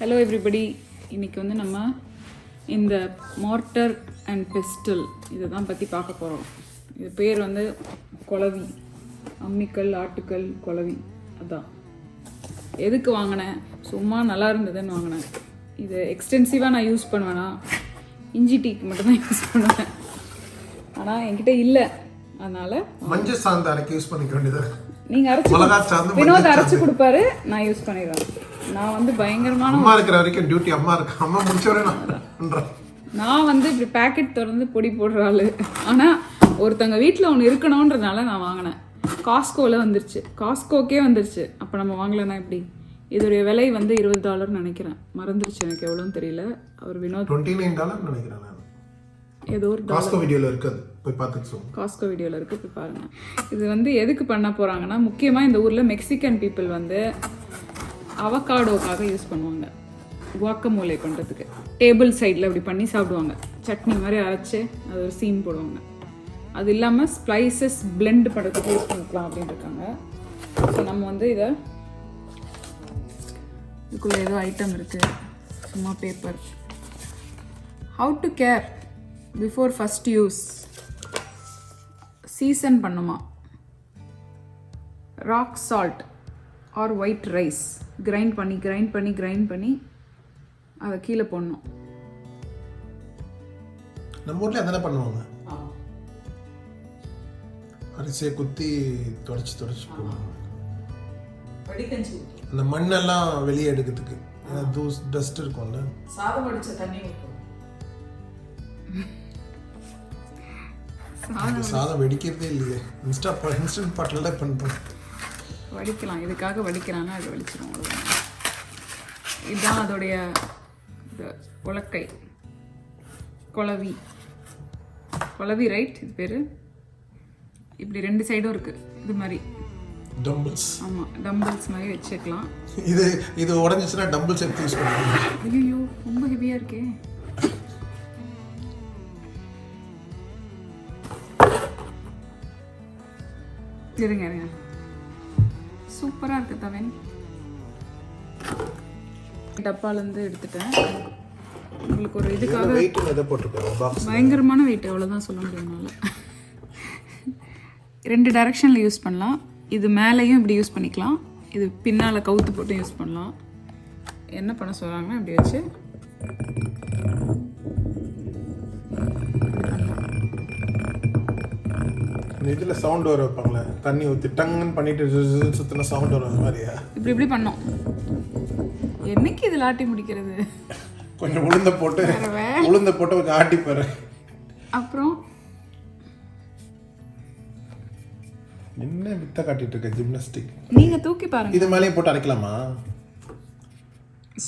Hello everybody, இன்றைக்கி வந்து நம்ம இந்த மார்ட்டர் அண்ட் பெஸ்டில் இதை தான் பற்றி பார்க்க போகிறோம். இது பேர் வந்து குளவி, அம்மிக்கல், ஆட்டுக்கல், குளவி. அதான் எதுக்கு வாங்கினேன், சும்மா நல்லா இருந்ததுன்னு வாங்கினேன். இது எக்ஸ்டென்சிவாக நான் யூஸ் பண்ணுவேன்னா இஞ்சி டீக்கு மட்டும்தான் யூஸ் பண்ணுவேன். ஆனால் என்கிட்ட இல்லை, அதனால் மஞ்சள் சாந்து அரைக்க யூஸ் பண்ணிக்க வேண்டியது. நீங்கள் அரைச்சி வினோத் அரைச்சி கொடுப்பாரு, நான் யூஸ் பண்ணிடுவேன். நான் வந்து பயங்கரமான அம்மா இருக்கிற வரைக்கும் டியூட்டி அம்மா இருக்கு, அம்மா முடிச்ச வரை நான் வந்து இப்படி பேக்கெட் திறந்து பொடி போடுற ஆளு. ஆனால் ஒருத்தங்க வீட்டில் ஒன்று இருக்கணுன்றதுனால நான் வாங்கினேன். காஸ்கோவில் வந்துருச்சு, காஸ்கோக்கே வந்துருச்சு. அப்போ நம்ம வாங்கலைன்னா எப்படி? இதோடைய விலை வந்து $20 நினைக்கிறேன், மறந்துருச்சு எனக்கு எவ்வளோன்னு தெரியல. அவர் வினோத் $29 நினைக்கிறேன். ஏதோ ஒரு காஸ்கோ வீடியோவில் இருக்குது, போய் பார்த்துட்டு காஸ்கோ வீடியோவில் இருக்குது, போய் பாருங்கள். இது வந்து எதுக்கு பண்ண போகிறாங்கன்னா, முக்கியமாக இந்த ஊரில் மெக்சிகன் பீப்புள் வந்து அவகாடோக்காக யூஸ் பண்ணுவாங்க. குவாக்கமோலே பண்ணுறதுக்கு டேபிள் சைடில் இப்படி பண்ணி சாப்பிடுவாங்க. சட்னி மாதிரி அரைச்சி அது ஒரு சீன் போடுவாங்க. அது இல்லாமல் ஸ்பைசஸ் பிளெண்ட் பண்ணுறதுக்கு யூஸ் பண்ணிக்கலாம் அப்படின்னு இருக்காங்க. ஸோ நம்ம வந்து இதை இதுக்குள்ளே ஏதோ ஐட்டம் இருக்குது, சும்மா paper. How to care before first use. Season பண்ணுமா. Rock salt or white rice grind பண்ணி அதை கீழே போடணும். நம்ம ஊர்ல அதெல்லாம் பண்ணுவாங்க. அரிசியை குத்தி தொடச்சி போடுவாங்க. அந்த மண்ணெல்லாம் வெளியே எடுக்கிறதுக்கு, டஸ்ட் இருக்கும்ல. சாதம் வடிச்ச தண்ணி சாதம் வெடிக்கிறதே இல்லையே, இன்ஸ்டன்ட் பாட்டில் தான் பண்ணுறோம். வடிக்கலாம், இதுக்காக வடிக்கிறாங்க, அது வடிச்சிடும். இதுதான் அதோடைய உலக்கை, குளவி ரைட் இது பேர். இப்படி 2 சைடும் இருக்குது, இது மாதிரி டம்பிள்ஸ். ஆமாம், டம்பிள்ஸ் மாதிரி வச்சுக்கலாம். இது உடஞ்சிச்சுன்னா டம்பிள்ஸ் எடுத்து யூஸ் பண்ணுவாங்க. ஐயோ ரொம்ப ஹெவியாக இருக்கே. இருங்க சூப்பராக இருக்குது தவன். டப்பாலேருந்து எடுத்துட்டேன். உங்களுக்கு ஒரு இதுக்காக பயங்கரமான வெயிட், அவ்வளோதான் சொல்ல முடியும்னால. 2 டைரெக்ஷனில் யூஸ் பண்ணலாம். இது மேலேயும் இப்படி யூஸ் பண்ணிக்கலாம், இது பின்னால் கவுத்து போட்டு யூஸ் பண்ணலாம். என்ன பண்ண சொல்கிறாங்கன்னா இப்படி வச்சு இதில் சவுண்ட் வர வைப்பாங்களே, தண்ணி ஊற்றி டங்குன்னு பண்ணிட்டு சுற்றின சவுண்ட் வர மாதிரியா? இப்படி பண்ணோம். என்னைக்கு இதில் ஆட்டி முடிக்கிறது? கொஞ்சம் உளுந்த போட்டு கொஞ்சம் ஆட்டி பாரு. அப்புறம் என்ன வித்த காட்டிட்டு இருக்க? ஜிம்னாஸ்டிக். நீங்க தூக்கி பாருங்க. இது மேலேயே போட்டு அரைக்கலாமா?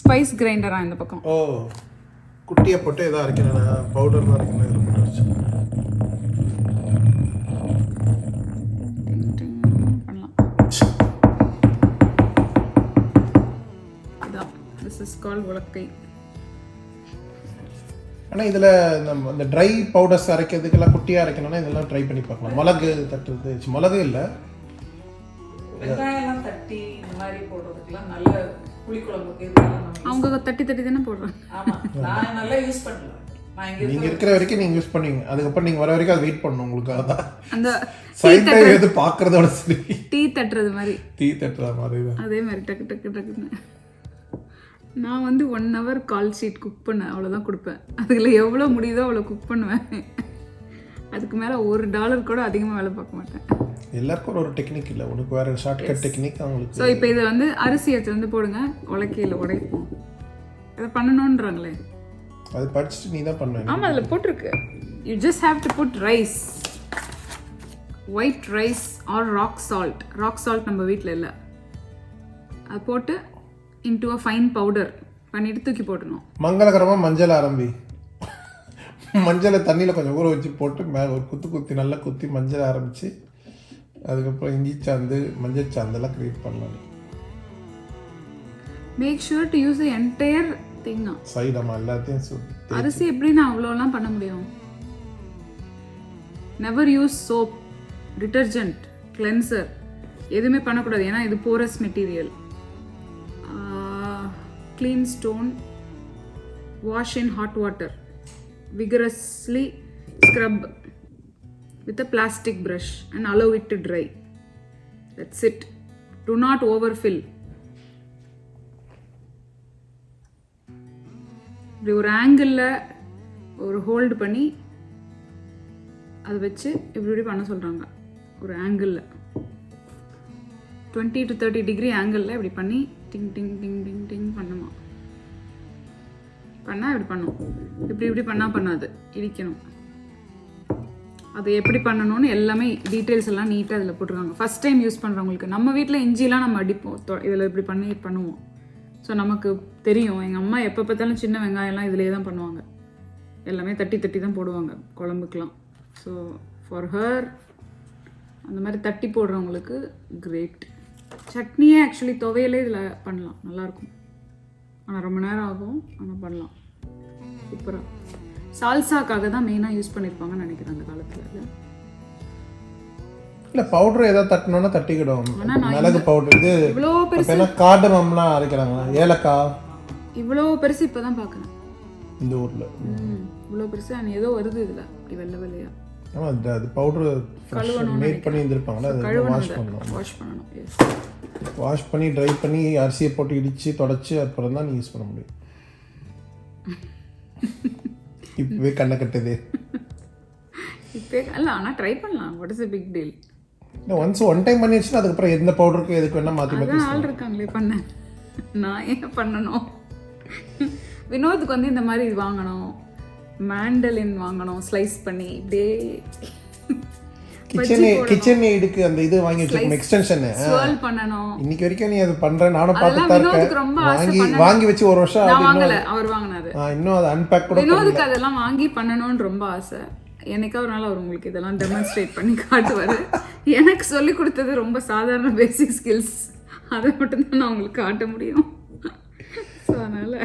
ஸ்பைஸ் கிரைண்டரா இந்த பக்கம்? ஓ, குட்டியை போட்டு ஏதோ அரைக்கணும், பவுடர் தான் அரைக்கணும். உலக்கை. ஆனால் இதில் நம்ம இந்த ட்ரை பவுடர்ஸ் அரைக்கிறதுக்கெல்லாம் குட்டியாக அரைக்கணும்னா இதெல்லாம் ட்ரை பண்ணி பார்க்கலாம். மிளகு தட்டுறது, மிளகு இல்லை, வெங்காயம் தட்டி இந்த மாதிரி போடுறதுக்கெல்லாம் நல்ல புளிக்குழம்புக்கு அவங்க தட்டி தானே போடுறாங்க. நான் நல்லா யூஸ் பண்ணலாம். நீங்க இருக்கிற வரைக்கும் நீங்க யூஸ் பண்ணுவீங்க, அதுக்கப்புறம் நீங்க வர வரைக்கும் அது வெயிட் பண்ணணும். உங்களுக்காக தான் அந்த சைன்தாவி எது பார்க்கறதோட சரி, டீ தட்டுறது மாதிரி அதே மாதிரி டக்கு டக்கு டக்குன்னு. நான் வந்து 1 hour கால் ஷீட் குக் பண்ணேன், அவ்வளோதான் கொடுப்பேன். அதுல எவ்வளோ முடியுதோ அவ்வளோ குக் பண்ணுவேன். அதுக்கு மேலே $1 கூட அதிகமாக வேலை பார்க்க மாட்டேன். எல்லாருக்கும் ஒரு டெக்னிக் இல்லை, உனக்கு வேற ஷார்ட்கட் டெக்னிக் அவங்களுக்கு. ஸோ இப்போ இதை வந்து அரிசி எடுத்து வந்து போடுங்க, உலக்கையில் உடைப்போம். இதை பண்ணணுன்றாங்களே, அது படிச்சுட்டு நீ தான் பண்ணுவேன். ஆமாம், அதில் போட்டிருக்கு. You just have to put rice, white rice or rock salt நம்ம வீட்டில் இல்லை, அது போட்டு into a fine powder பண்ணிட்டு தூக்கி போடணும். மங்களகரமாக மஞ்சள் ஆரம்பி, மஞ்சளை தண்ணியில் கொஞ்சம் ஊற வச்சு போட்டு மேலே ஒரு குத்தி நல்லா குத்தி மஞ்சள் ஆரம்பித்து அதுக்கப்புறம் இஞ்சி சாந்து, மஞ்சள் சாந்தெல்லாம் க்ரியேட் பண்ணலாம். Make sure to use the entire thing. சைடமா எல்லாத்தையும் அரிசி எப்படி நான் அவ்வளோலாம் பண்ண முடியும்? Never use soap, detergent, cleanser எதுவுமே பண்ணக்கூடாது. ஏன்னா இது porous material. clean stone, wash in hot water, vigorously scrub with a plastic brush and allow it to dry. That's it. Do not overfill. இப்படி ஒரு ஆங்கிளில் ஒரு ஹோல்டு பண்ணி அதை வச்சு இப்படி பண்ண சொல்கிறாங்க. ஒரு ஆங்கிளில் 20 to 30 டிகிரி ஆங்கிளில் இப்படி பண்ணி டிங் டிங் டிங் டிங் டிங் பண்ணுமா. பண்ணால் இப்படி பண்ணும். இப்படி பண்ணாது, இடிக்கணும். அது எப்படி பண்ணணும்னு எல்லாமே டீட்டெயில்ஸ் எல்லாம் நீட்டாக அதில் போட்டிருக்காங்க. ஃபஸ்ட் டைம் யூஸ் பண்ணுறவங்களுக்கு. நம்ம வீட்டில் இஞ்சிலாம் நம்ம அடிப்போம், இதில் இப்படி பண்ணுவோம். ஸோ நமக்கு தெரியும். எங்கள் அம்மா எப்போ பார்த்தாலும் சின்ன வெங்காயம்லாம் இதிலே தான் பண்ணுவாங்க. எல்லாமே தட்டி தான் போடுவாங்க குழம்புக்கெலாம். ஸோ ஃபார் ஹர் அந்த மாதிரி தட்டி போடுறவங்களுக்கு கிரேட். சட்னியே ஆக்சுவலி துவையலே இதில் பண்ணலாம், நல்லாயிருக்கும். ஆனால் ரொம்ப நேரம் ஆகும், ஆனால் பண்ணலாம் சூப்பராக. சால்சாக்காக தான் மெயினாக யூஸ் பண்ணியிருப்பாங்கன்னு நினைக்கிறேன் அந்த காலத்தில். இல்லை பவுடர் ஏதாவது தட்டணும்னா தட்டிக்கிடும். மிளகு பவுடர் இது இவ்வளோ பெருசு, காடமம்லாம் அரைக்கிறாங்களா, ஏலக்காய் இவ்வளோ பெருசு இப்போ தான் பார்க்குறேன் இந்த ஊரில். இவ்வளோ பெருசு அண்ட் ஏதோ வருது இதில் இப்படி வெள்ளையா. ஆமாம், அது பவுடர் மேட் பண்ணி இருந்திருப்பாங்களா, அதை வாஷ் பண்ணணும். வாஷ் பண்ணி ட்ரை பண்ணி அரிசியை போட்டு இடித்து தொடச்சி அப்புறம் தான் நீ யூஸ் பண்ண முடியும். இப்போவே கண்ணை கட்டுது. இப்போ இல்லை, ஆனால் ட்ரை பண்ணலாம். What is a big deal? One time பண்ணி வச்சுன்னா அதுக்கப்புறம் எந்த பவுடருக்கு எதுக்கு வேணால் மாற்றி ஆள் இருக்காங்களே பண்ண. நான் ஏன் பண்ணணும்? வினோத்துக்கு வந்து இந்த மாதிரி இது வாங்கணும், மேண்டலின் வாங்கணும், ஸ்லைஸ் பண்ணி இப்படியே கிச்சன் எய்டுக்கு அந்த இது வாங்கி வச்சிருக்கோம், எக்ஸ்டென்ஷன் ஸ்வர்ல் பண்ணணும். இன்னைக்கு வரைக்கும் நீ அது பண்ற, நானும் பார்த்துட்டு இருக்கேன். வாங்கி வச்சு ஒரு வருஷம் நான் வாங்கல, அவர் வாங்கினாரு. இன்னும் அது அன்பேக் கூட. வினோத்துக்கு அதெல்லாம் வாங்கி பண்ணணும்னு ரொம்ப ஆசை. என்னைக்கா ஒரு நாள் அவர் உங்களுக்கு இதெல்லாம் டெமான்ஸ்ட்ரேட் பண்ணி காட்டுவார். எனக்கு சொல்லி கொடுத்தது ரொம்ப சாதாரண பேசிக் ஸ்கில்ஸ், அதை மட்டும்தான் நான் உங்களுக்கு காட்ட முடியும். ஸோ அதனால்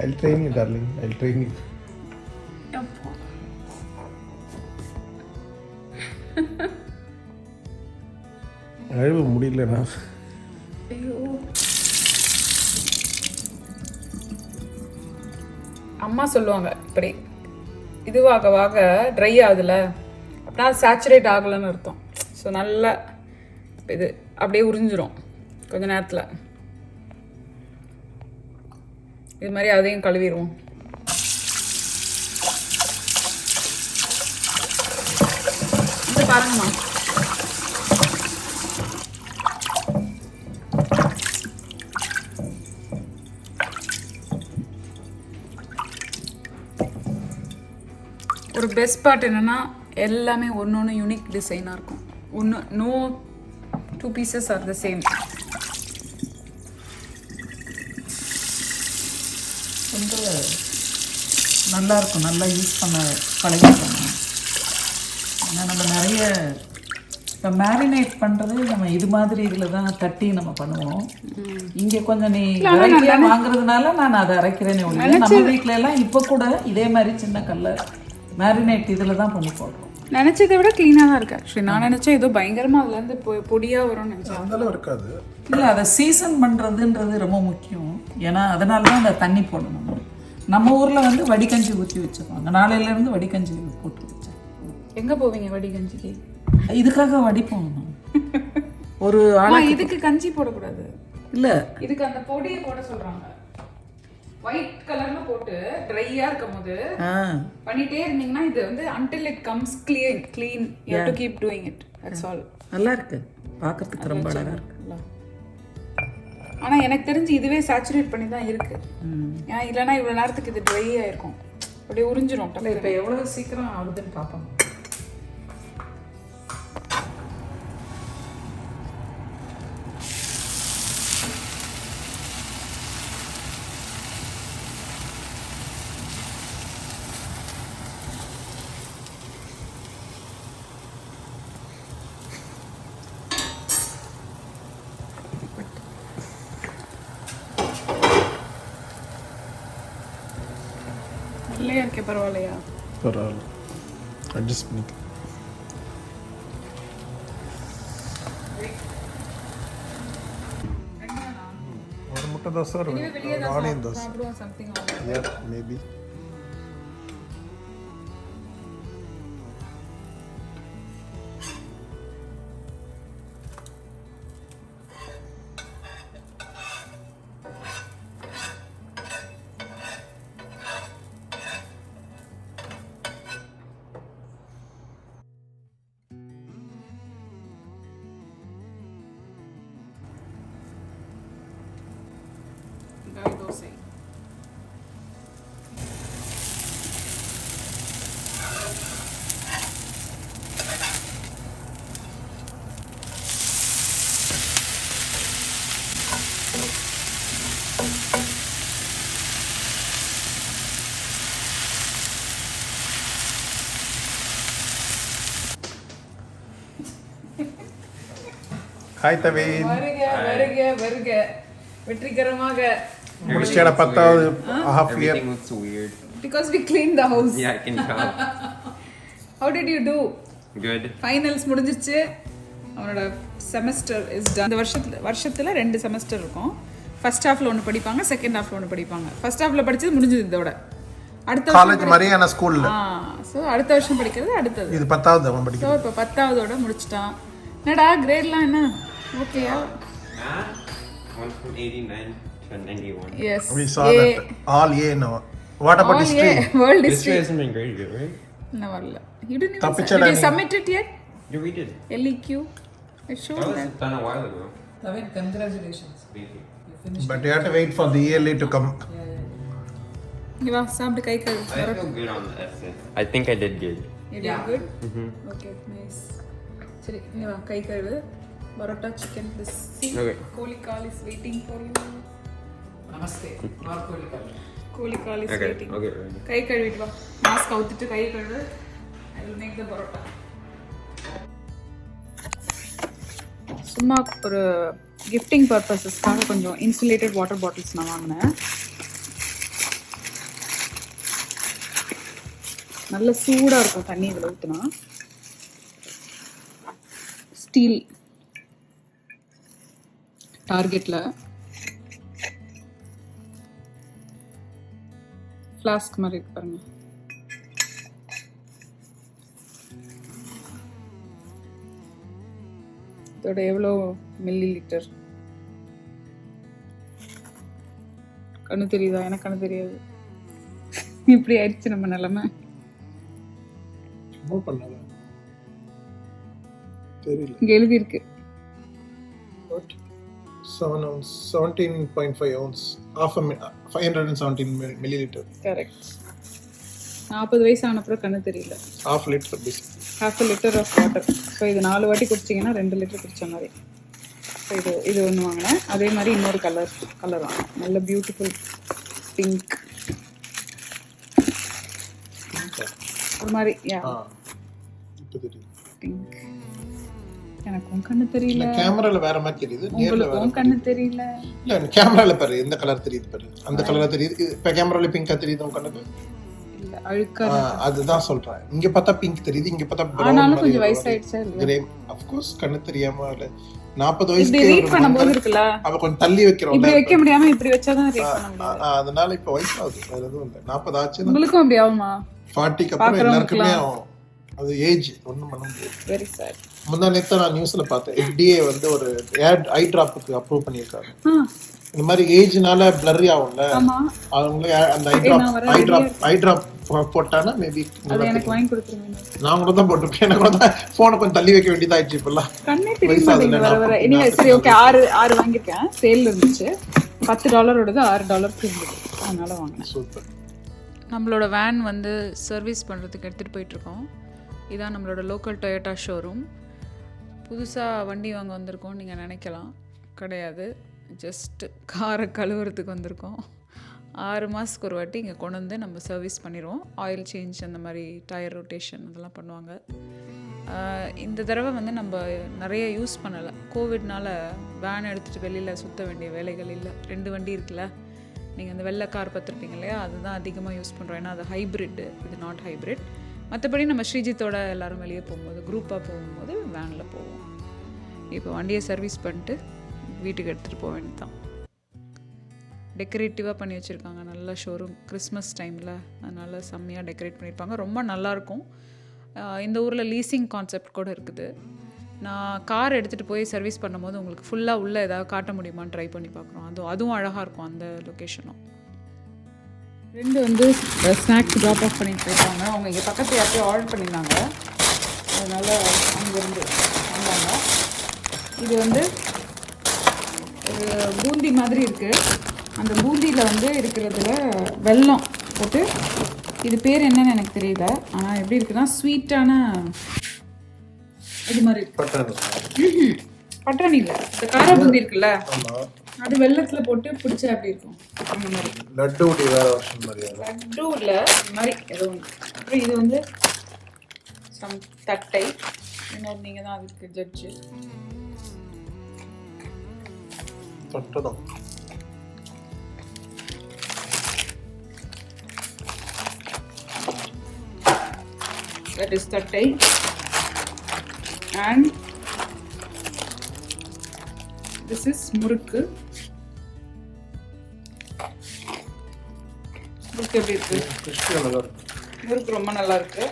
I'll train you, darling. I'll train you. அழுவ முடியலண்ணா. ஐயோ, அம்மா சொல்லுவாங்க இப்படி இதுவாக ட்ரை ஆகுதுல அப்படின்னா சேச்சுரேட் ஆகலைன்னு அர்த்தம். ஸோ நல்லா இது அப்படியே உறிஞ்சிரும் கொஞ்ச நேரத்தில். இது மாதிரி அதையும் கழுவிடுவோம். இது பாருங்கம்மா, ஒரு பெஸ்ட் பார்ட் என்னென்னா எல்லாமே ஒன்று யூனிக் டிசைனாக இருக்கும். No two pieces are the same. ரொம்ப நல்லாயிருக்கும், நல்லா யூஸ் பண்ண பழகிக்கணும். ஏன்னா நம்ம நிறைய இப்போ மேரினேட் பண்ணுறது நம்ம இது மாதிரி இதில் தான் தட்டி நம்ம பண்ணுவோம். இங்கே கொஞ்சம் நீ வாங்குறதுனால நான் அதை அரைக்கிறேன்னு ஒன்று. நம்ம வீட்டில எல்லாம் இப்போ கூட இதே மாதிரி சின்ன கல்ல மேரினேட் இதில் தான் பண்ணி போடுறோம். நினச்சதை விட க்ளீனாக தான் இருக்குது ஆக்சுவலி. நான் நினச்சேன் ஏதோ பயங்கரமாக அதுலேருந்து பொடியாக வரும்னு நினச்சேன். அதெல்லாம் இருக்காது. இல்லை, அதை சீசன் பண்ணுறதுன்றது ரொம்ப முக்கியம். ஏன்னா அதனால தான் அந்த தண்ணி போடணும். நம்ம ஊரில் வந்து வடிகஞ்சி ஊற்றி வச்சுருவாங்க. நாளையிலேருந்து வடிகஞ்சி போட்டு வச்சேன். எங்கே போவீங்க வடிகஞ்சிக்கு? இதுக்காக வடிப்போம். ஒரு இதுக்கு கஞ்சி போடக்கூடாது. இல்லை, இதுக்கு அந்த பொடியை போட சொல்கிறாங்க. ஒயிட் கலர்ல போட்டு ட்ரையா இருக்கும் போது பண்ணிட்டே இருந்தீங்கன்னா இது வந்து until it comes clean you have to keep doing it. That's all. நல்லா இருக்கு, பார்க்கிறதுக்கு ரொம்ப அழகா இருக்கு. ஆனா எனக்கு தெரிஞ்சு இதுவே சேச்சுரேட் பண்ணி தான் இருக்கு. ஏன்னா இல்லைன்னா இவ்வளவு நேரத்துக்கு இது ட்ரை ஆயிருக்கும், அப்படியே உறிஞ்சிரும். இப்போ எவ்வளவு சீக்கிரம் ஆகுதுன்னு பார்ப்போம். இல்லையா இருக்கே, பரவாயில்லையா? பரவாயில்ல, அட்ஜஸ்ட் பண்ணிக்கலாம். ஒரு முட்டை முட்டை தோசை ஒரு ஆனியன் தோசை. சாப்பிடுவோம் something Yeah, maybe. Dosa. Hi தவீன். வருக வெற்றிகரமாக முடிச்சேட 10வது half year. Everything looks weird. because we cleaned the house. Yeah, I can tell. How did you do? Good. Finals முடிஞ்சிச்சு. அவனோட செமஸ்டர் இஸ் டன். இந்த வருஷத்துல 2 செமஸ்டர் இருக்கும். ஃபர்ஸ்ட் ஹாஃப்ல ஒன்னு படிப்பாங்க, செகண்ட் ஹாஃப்ல ஒன்னு படிப்பாங்க. ஃபர்ஸ்ட் ஹாஃப்ல படிச்சது முடிஞ்சது இதோட. அடுத்த காலேஜ் மரியானா ஸ்கூல்ல. சோ அடுத்த வருஷம் படிக்கிறது அடுத்தது. இது 10வது அவன் படிக்கிறது. சோ இப்போ 10வதோட முடிச்சிட்டான். என்னடா கிரேட்லாம் என்ன? ஓகேயா? Went from 89 to 91. Yes. We saw that. All A now. What about history? World History history. hasn't been graded yet, right? No, varla. You didn't even Tappichada did you ni- submit it yet? Yeah, we did. LEQ. I showed That was that. done a while ago. Tavin, congratulations. Thank you. You finished. But you have to wait for the yearly to come. இங்க வா சாப்பிட்டு கை கழுவு. I feel good on the essay. I think I did good. You did Yeah. good? Mm-hmm. Okay, nice. சரி இங்க வா கை கழுவு. Parotta chicken this see Okay. கோழி கால் is waiting for you. Namaste. Or Kolikal. கோழி கால் is Okay, waiting. okay, ready. கை கழுவிட்டு வா. Mask அவுத்துட்டு கை கழுவு. I will make the parotta. சும்மா ஒரு கிஃப்டிங் பர்பஸஸ்க்காக கொஞ்சம் இன்சுலேட்டட் வாட்டர் பாட்டில்ஸ் நான் வாங்கினேன். நல்ல சூடாக இருக்கும் தண்ணி இதில் ஊற்றினா. ஸ்டீல் டார்கெட்டில் ஃப்ளாஸ்க் மாதிரி இருக்கு பாருங்க. இதோட எவ்வளோ மில்லி லிட்டர் கண்ணு தெரியுதா? எனக்கு கண்ணு தெரியாது. இப்படி ஆயிடுச்சு நம்ம நிலைமை. என்ன பண்ணாத தெரியல. இங்க எழுதி இருக்கு 7 ounce, 17.5 ounce, 517 milliliter, கரெக்ட். 40 வயசு ஆனப்புறம் கண்ணு தெரியல. half liter basically. half a liter of water. So இது 4 வாட்டி குடிச்சிங்கன்னா 2 லிட்டர் குடிச்ச மாதிரி. ஸோ இது ஒன்று வாங்கினேன். அதே மாதிரி இன்னொரு கலர் வாங்கினேன். நல்ல பியூட்டிஃபுல் பிங்க் ஒரு மாதிரி. யா இப்போ தெரியுது. பிங்க். எனக்கும் கண்ணு தெரியல. கேமரால வேற மாதிரி தெரியுது, நேர்ல வேற. உங்களுக்கும் கண்ணு தெரியல. இல்ல கேமரால பாரு எந்த கலர் தெரியுது பாரு. அந்த கலரா தெரியுது. இப்ப கேமரால பிங்கா தெரியுது உங்க கண்ணுக்கு? இல்ல அழுக்கா. அதுதான் சொல்றேன். இங்க பார்த்தா பிங்க் தெரியுது, இங்க பார்த்தா brown ஆனாலும் கொஞ்சம் வயசாயிடுச்சா இல்ல? கிரே. ஆஃப் கோர்ஸ் கண்ணு தெரியாம இல்ல. 40 வயசுக்கு இப்படி ரீட் பண்ணும்போது இருக்குல்ல, அவ கொஞ்சம் தள்ளி வைக்கிறோம். இப்படி வைக்க முடியாம இப்படி வச்சாதான் ரீட் பண்ண முடியும். அதனால இப்ப வயசாகுது. வேற எதுவும் இல்ல. 40 ஆச்சு. உங்களுக்கும் அப்படி ஆகுமா? 40க்கு அப்புறம் எல்லாருக்குமே ஆகும். அது ஏஜ் ஒண்ணும் பண்ண முடியாது. Very sad. முந்தா நேத்து நான் நியூஸ்ல பார்த்தேன். FDA வந்து ஒரு ஐ டிராப்புக்கு அப்ரூவ் பண்ணிருக்காங்க. இந்த மாதிரி ஏஜ்னால பிளர்ரி ஆகும்ல, ஆமா, அவங்களே அந்த ஐ டிராப் போட்டானா மேபி. அது எனக்கு வாங்கி கொடுத்துருங்க. நான் கூட தான் போட்டுருக்கேன். எனக்கு கூட போனை கொஞ்சம் தள்ளி வைக்க வேண்டியதாயிடுச்சு இப்பெல்லாம். கண்ணே தெரிய மாட்டேங்குது வர வர. எனிவே சரி ஓகே. 6 வாங்கியிருக்கேன். சேல்ல இருந்துச்சு. $10 $6 இருந்தது. அதனால வாங்கினேன். சூப்பர். நம்மளோட வேன் வந்து சர்வீஸ் பண்ணுறதுக்கு எடுத்துகிட்டு போயிட்டுருக்கோம். இதான் நம்மளோட லோக்கல் டொயோட்டா ஷோரூம். புதுசாக வண்டி வாங்க வந்திருக்கோம் நீங்கள் நினைக்கலாம். கிடையாது, ஜஸ்ட் காரை கழுவுறதுக்கு வந்திருக்கோம். 6 மாதத்துக்கு ஒரு வாட்டி இங்கே கொண்டு வந்து நம்ம சர்வீஸ் பண்ணிடுவோம். ஆயில் சேஞ்ச், அந்த மாதிரி டயர் ரொட்டேஷன் அதெல்லாம் பண்ணுவாங்க. இந்த தடவை வந்து நம்ம நிறைய யூஸ் பண்ணலை. கோவிட்னால வேன் எடுத்துகிட்டு வெளியில் சுற்ற வேண்டிய வேலைகள் இல்லை. 2 வண்டி இருக்குல்ல, நீங்கள் அந்த வெள்ளை கார் பார்த்துருப்பீங்க இல்லையா, அதுதான் அதிகமாக யூஸ் பண்ணுறோம். ஏன்னா அது ஹைப்ரிட்டு, இது நாட் ஹைப்ரிட். மற்றபடி நம்ம ஸ்ரீஜித்தோட எல்லோரும் வெளியே போகும்போது, குரூப்பாக போகும்போது வேனில் போவோம். இப்போ வண்டியை சர்வீஸ் பண்ணிட்டு வீட்டுக்கு எடுத்துகிட்டு போக வேண்டியது தான். டெக்கரேட்டிவாக பண்ணி வச்சுருக்காங்க. நல்ல ஷோரூம் கிறிஸ்மஸ் டைமில், அதனால் செம்மையாக டெக்கரேட் பண்ணியிருப்பாங்க. ரொம்ப நல்லாயிருக்கும். இந்த ஊரில் லீசிங் கான்செப்ட் கூட இருக்குது. நான் கார் எடுத்துகிட்டு போய் சர்வீஸ் பண்ணும்போது உங்களுக்கு ஃபுல்லாக உள்ளே ஏதாவது காட்ட முடியுமான்னு ட்ரை பண்ணி பார்க்குறோம். அதுவும் அழகாக இருக்கும் அந்த லொக்கேஷனும். ஃப்ரெண்டு வந்து ஸ்நாக்ஸ் ட்ராப் ஆஃப் பண்ணிட்டு போயிருக்காங்க. அவங்க இங்கே பக்கத்தில் யார்ட்டையும் ஆர்டர் பண்ணியிருந்தாங்க, அதனால் அங்கேருந்து வந்தாங்க. இது வந்து ஒரு பூந்தி மாதிரி இருக்குது. அந்த பூந்தியில் வந்து இருக்கிறதுல வெல்லம் போட்டு, இது பேர் என்னன்னு எனக்கு தெரியல, ஆனால் எப்படி இருக்குன்னா ஸ்வீட்டான இது மாதிரி இருக்கு. பட்டாணி இல்லை, இந்த காரா பூந்தி இருக்குல்ல, அது வெள்ளத்தில் போட்டு பிடிச்சா அப்படி இருக்கும். அந்த மாதிரி லட்டு வேற வருஷம் மாதிரி லட்டு இல்லை, இந்த மாதிரி ஏதோ ஒன்று. அப்புறம் இது வந்து சம் தட்டை. இன்னொரு நீங்கள் தான் அதுக்கு ஜட்ஜு. தொட்டதும் that is தட்டை. and this is முறுக்கு. முறுக்கு எப்படி இருக்கு? முறுக்கு ரொம்ப நல்லா இருக்கு.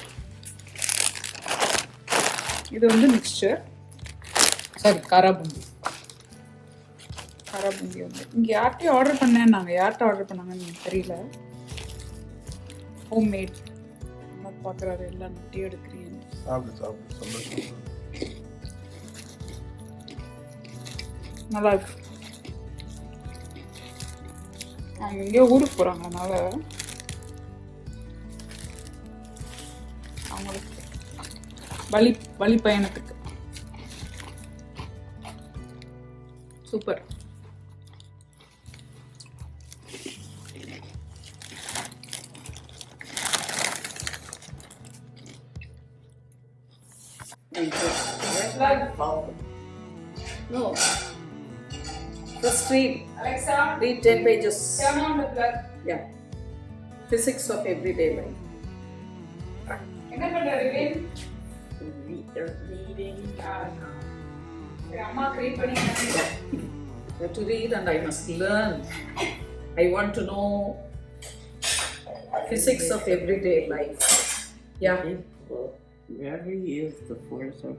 இது வந்து மிக்சர், சாரி காரா பூந்தி. காரா பூந்தி வந்து இங்கே யார்ட்டையும் ஆர்டர் பண்ணேன். நாங்கள் யார்கிட்ட ஆர்டர் பண்ணாங்கன்னு எனக்கு தெரியல. ஹோம் மேட் பார்க்குறாரு, எல்லாம் நட்டி எடுக்கிறீங்க. நல்லா இருக்கு. அவங்க எங்கேயோ ஊருக்கு போகிறாங்க, அதனால அவங்களுக்கு வழி பயணத்துக்கு super. No. Just read. Alexa, Read 10 pages. turn on the plug. Yeah. Physics of everyday life. என்ன பண்றது? Reading. அம்மா கிரியேட் பண்ணி I have to read and I must learn. I want to know physics of everyday life. Yeah. Gravity is the force of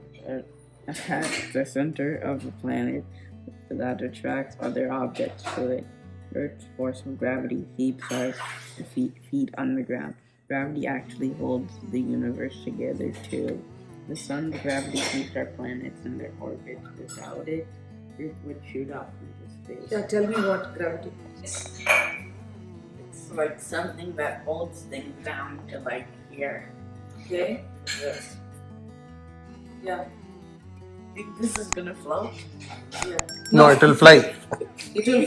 at the center of the planet that attracts other objects to it. Earth's force of gravity keeps our feet on the ground. Gravity actually holds the universe together too. The sun's gravity keeps our planets in their orbits. Without it, Earth would shoot off into space. Yeah, tell me what gravity is. It's like something that holds things down to like here. Okay. This. Yeah. Think this is gonna float? Yeah. No, it will fly. It will.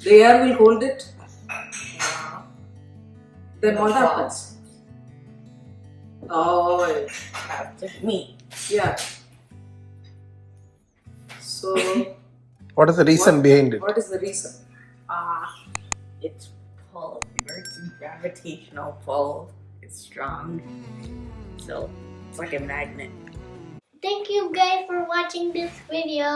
The air will hold it. Then what happens? Oh, After me. yeah. So, What is the reason behind it? what is the reason? It's pull. Earth's gravitational pull is strong. So it's like a magnet. Thank you guys for watching this video.